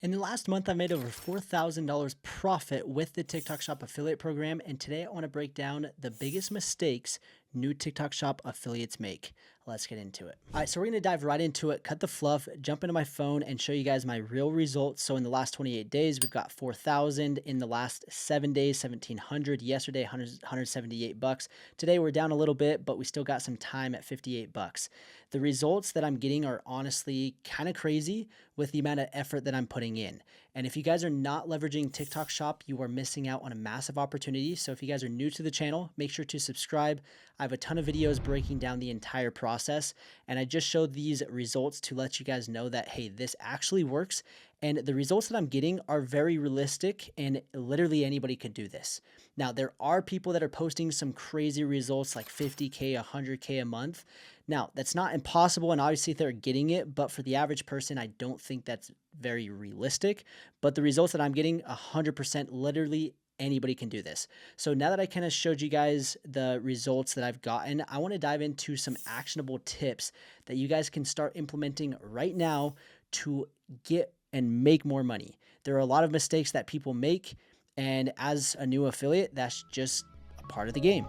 In the last month, I made over $4,000 profit with the TikTok Shop affiliate program. And today I want to break down the biggest mistakes new TikTok Shop affiliates make. Let's get into it. All right, so we're going to dive right into it, cut the fluff, jump into my phone and show you guys my real results. So in the last 28 days, we've got 4,000. In the last 7 days, 1,700. Yesterday, 178 bucks. Today we're down a little bit, but we still got some time at 58 bucks. The results that I'm getting are honestly kind of crazy with the amount of effort that I'm putting in. And if you guys are not leveraging TikTok Shop, you are missing out on a massive opportunity. So if you guys are new to the channel, make sure to subscribe. I have a ton of videos breaking down the entire process. And I just showed these results to let you guys know that, hey, this actually works. And the results that I'm getting are very realistic and literally anybody could do this. Now, there are people that are posting some crazy results like 50K, 100K a month. Now, that's not impossible, and obviously they're getting it, but for the average person, I don't think that's very realistic. But the results that I'm getting, 100% literally anybody can do this. So now that I kind of showed you guys the results that I've gotten, I want to dive into some actionable tips that you guys can start implementing right now to get and make more money. There are a lot of mistakes that people make, and as a new affiliate, that's just a part of the game.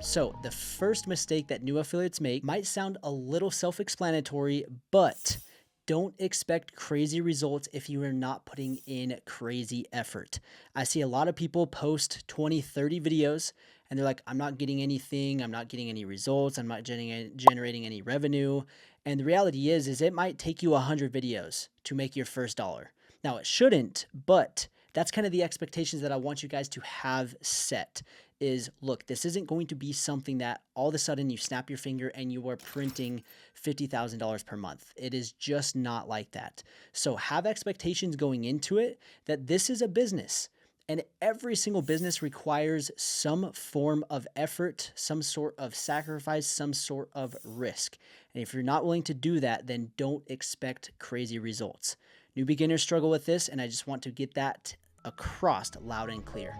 So the first mistake that new affiliates make might sound a little self-explanatory, but don't expect crazy results if you are not putting in crazy effort. I see a lot of people post 20, 30 videos and they're like, I'm not getting anything. I'm not getting any results. I'm not generating any revenue. And the reality is it might take you 100 videos to make your first dollar. Now it shouldn't, but that's kind of the expectations that I want you guys to have set is, look, this isn't going to be something that all of a sudden you snap your finger and you are printing $50,000 per month. It is just not like that. So have expectations going into it that this is a business. And every single business requires some form of effort, some sort of sacrifice, some sort of risk. And if you're not willing to do that, then don't expect crazy results. New beginners struggle with this, and I just want to get that across loud and clear.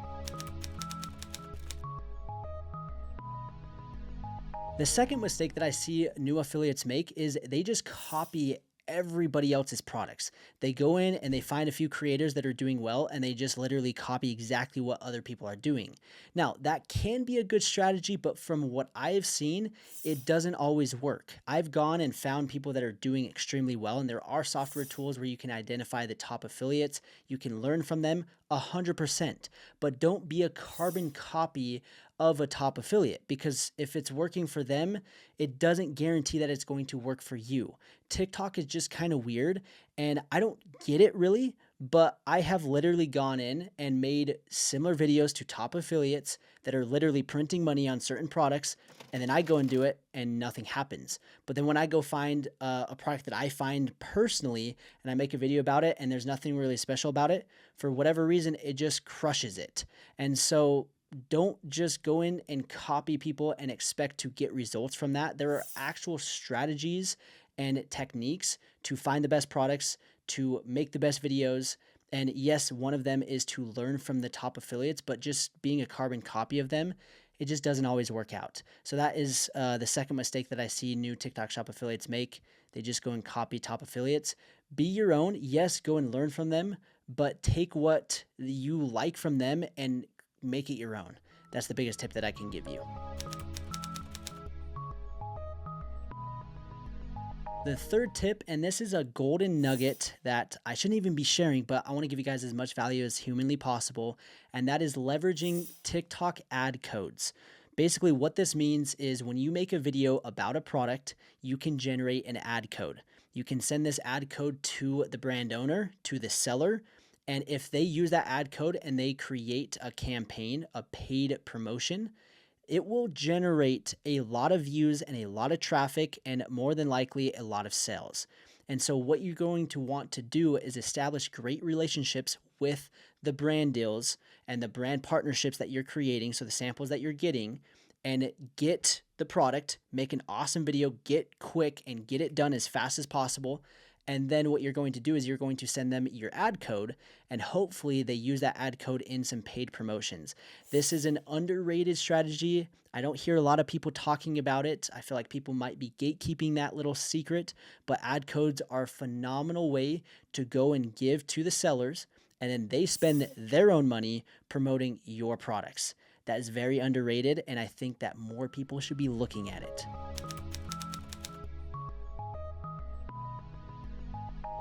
The second mistake that I see new affiliates make is they just copy everybody else's products. They go in and they find a few creators that are doing well and they just literally copy exactly what other people are doing. Now, that can be a good strategy, but from what I have seen, it doesn't always work. I've gone and found people that are doing extremely well, and there are software tools where you can identify the top affiliates. You can learn from them 100%, but don't be a carbon copy of a top affiliate, because if it's working for them, it doesn't guarantee that it's going to work for you. TikTok is just kind of weird, and I don't get it really, but I have literally gone in and made similar videos to top affiliates that are literally printing money on certain products, and then I go and do it and nothing happens. But then when I go find a product that I find personally and I make a video about it and there's nothing really special about it, for whatever reason, it just crushes it. And so don't just go in and copy people and expect to get results from that. There are actual strategies and techniques to find the best products, to make the best videos. And yes, one of them is to learn from the top affiliates, but just being a carbon copy of them, it just doesn't always work out. So that is the second mistake that I see new TikTok Shop affiliates make. They just go and copy top affiliates. Be your own. Yes, go and learn from them, but take what you like from them and make it your own. That's the biggest tip that I can give you. The third tip, and this is a golden nugget that I shouldn't even be sharing, but I want to give you guys as much value as humanly possible, and that is leveraging TikTok ad codes. Basically, what this means is when you make a video about a product, you can generate an ad code. You can send this ad code to the brand owner, to the seller, and if they use that ad code and they create a campaign, a paid promotion, it will generate a lot of views and a lot of traffic and more than likely a lot of sales. And so what you're going to want to do is establish great relationships with the brand deals and the brand partnerships that you're creating, so the samples that you're getting, and get the product, make an awesome video, get quick and get it done as fast as possible, And then what you're going to do is you're going to send them your ad code, and hopefully they use that ad code in some paid promotions. This is an underrated strategy. I don't hear a lot of people talking about it. I feel like people might be gatekeeping that little secret, but ad codes are a phenomenal way to go and give to the sellers, and then they spend their own money promoting your products. That is very underrated, and I think that more people should be looking at it.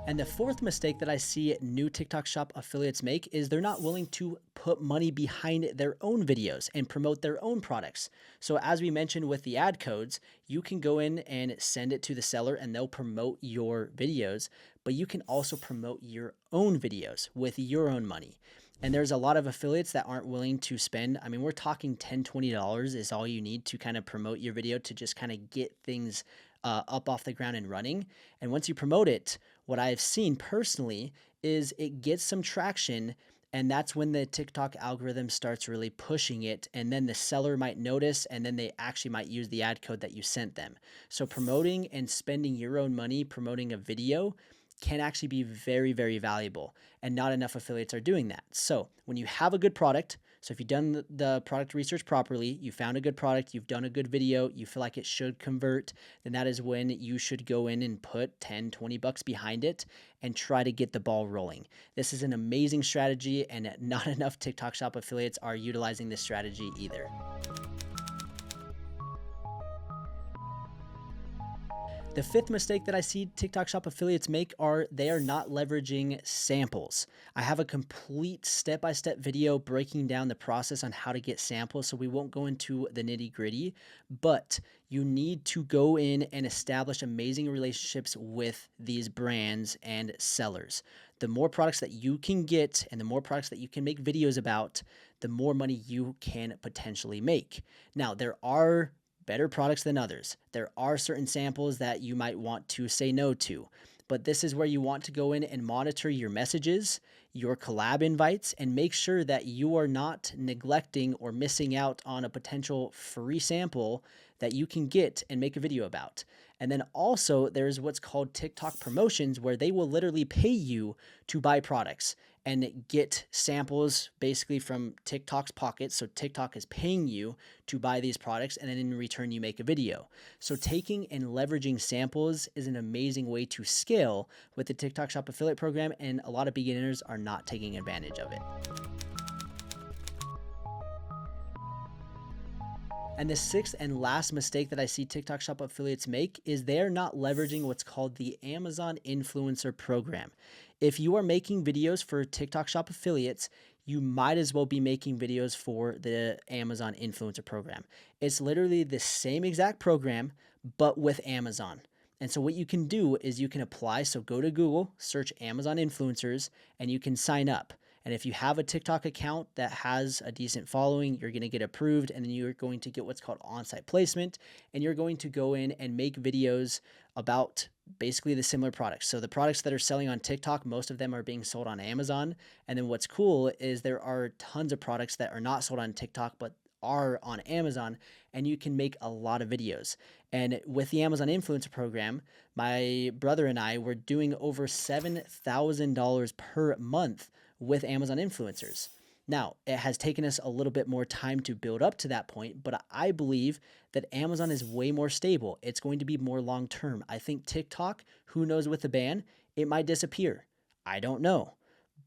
And the fourth mistake that I see new TikTok Shop affiliates make is they're not willing to put money behind their own videos and promote their own products. So as we mentioned with the ad codes, you can go in and send it to the seller and they'll promote your videos, but you can also promote your own videos with your own money. And there's a lot of affiliates that aren't willing to spend. I mean, we're talking $10, $20 is all you need to kind of promote your video to just kind of get things up off the ground and running. And once you promote it, what I've seen personally is it gets some traction, and that's when the TikTok algorithm starts really pushing it, and then the seller might notice, and then they actually might use the ad code that you sent them. So promoting and spending your own money promoting a video can actually be very, very valuable, and not enough affiliates are doing that. So when you have a good product, so if you've done the product research properly, you found a good product, you've done a good video, you feel like it should convert, then that is when you should go in and put 10, 20 bucks behind it and try to get the ball rolling. This is an amazing strategy, and not enough TikTok Shop affiliates are utilizing this strategy either. The fifth mistake that I see TikTok Shop affiliates make are they are not leveraging samples. I have a complete step-by-step video breaking down the process on how to get samples, so we won't go into the nitty-gritty, but you need to go in and establish amazing relationships with these brands and sellers. The more products that you can get and the more products that you can make videos about, the more money you can potentially make. Now, there are better products than others. There are certain samples that you might want to say no to, but this is where you want to go in and monitor your messages, your collab invites, and make sure that you are not neglecting or missing out on a potential free sample that you can get and make a video about. And then also there's what's called TikTok promotions, where they will literally pay you to buy products and get samples basically from TikTok's pocket. So TikTok is paying you to buy these products, and then in return you make a video. So taking and leveraging samples is an amazing way to scale with the TikTok Shop affiliate program, and a lot of beginners are not taking advantage of it. And the sixth and last mistake that I see TikTok Shop affiliates make is they're not leveraging what's called the Amazon Influencer Program. If you are making videos for TikTok Shop affiliates, you might as well be making videos for the Amazon Influencer Program. It's literally the same exact program, but with Amazon. And so what you can do is you can apply. So go to Google, search Amazon influencers, and you can sign up. And if you have a TikTok account that has a decent following, you're going to get approved, and then you're going to get what's called on-site placement, and you're going to go in and make videos about basically the similar products. So the products that are selling on TikTok, most of them are being sold on Amazon. And then what's cool is there are tons of products that are not sold on TikTok, but are on Amazon, and you can make a lot of videos. And with the Amazon Influencer Program, my brother and I were doing over $7,000 per month with Amazon influencers. Now, it has taken us a little bit more time to build up to that point, but I believe that Amazon is way more stable. It's going to be more long-term. I think TikTok, who knows with the ban, it might disappear. I don't know.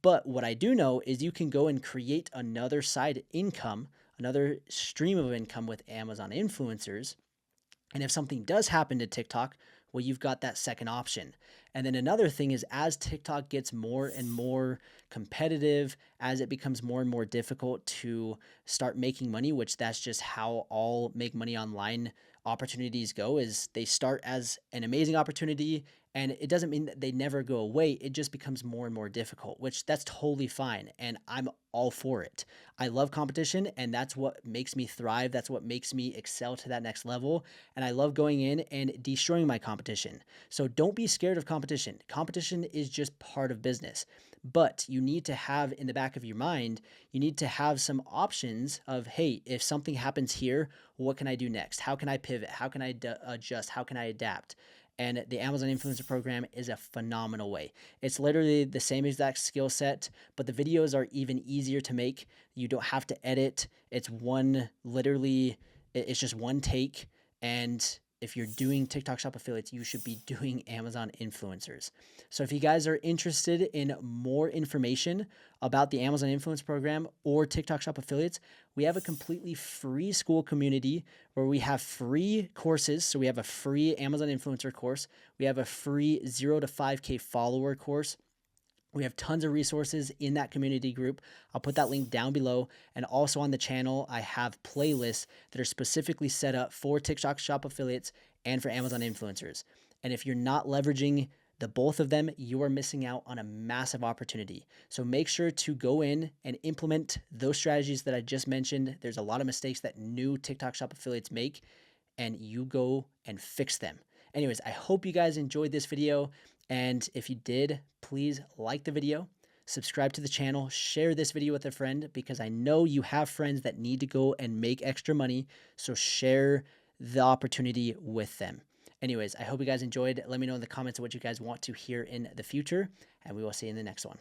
But what I do know is you can go and create another side income, another stream of income with Amazon influencers. And if something does happen to TikTok, well, you've got that second option. And then another thing is, as TikTok gets more and more competitive, as it becomes more and more difficult to start making money, which that's just how all make money online opportunities go, is they start as an amazing opportunity, and it doesn't mean that they never go away. It just becomes more and more difficult, which that's totally fine. And I'm all for it. I love competition, and that's what makes me thrive. That's what makes me excel to that next level. And I love going in and destroying my competition. So don't be scared of competition. Competition is just part of business. But you need to have in the back of your mind, you need to have some options of, hey, if something happens here, what can I do next? How can I pivot? How can I adjust? How can I adapt? And the Amazon Influencer Program is a phenomenal way. It's literally the same exact skill set, but the videos are even easier to make. You don't have to edit. It's it's just one take. And if you're doing TikTok Shop affiliates, you should be doing Amazon influencers. So if you guys are interested in more information about the Amazon Influence Program or TikTok Shop affiliates, we have a completely free school community where we have free courses. So we have a free Amazon influencer course. We have a free 0 to 5K follower course. We have tons of resources in that community group. I'll put that link down below. And also on the channel, I have playlists that are specifically set up for TikTok Shop affiliates and for Amazon influencers. And if you're not leveraging the both of them, you are missing out on a massive opportunity. So make sure to go in and implement those strategies that I just mentioned. There's a lot of mistakes that new TikTok Shop affiliates make, and you go and fix them. Anyways, I hope you guys enjoyed this video. And if you did, please like the video, subscribe to the channel, share this video with a friend, because I know you have friends that need to go and make extra money. So share the opportunity with them. Anyways, I hope you guys enjoyed. Let me know in the comments what you guys want to hear in the future, and we will see you in the next one.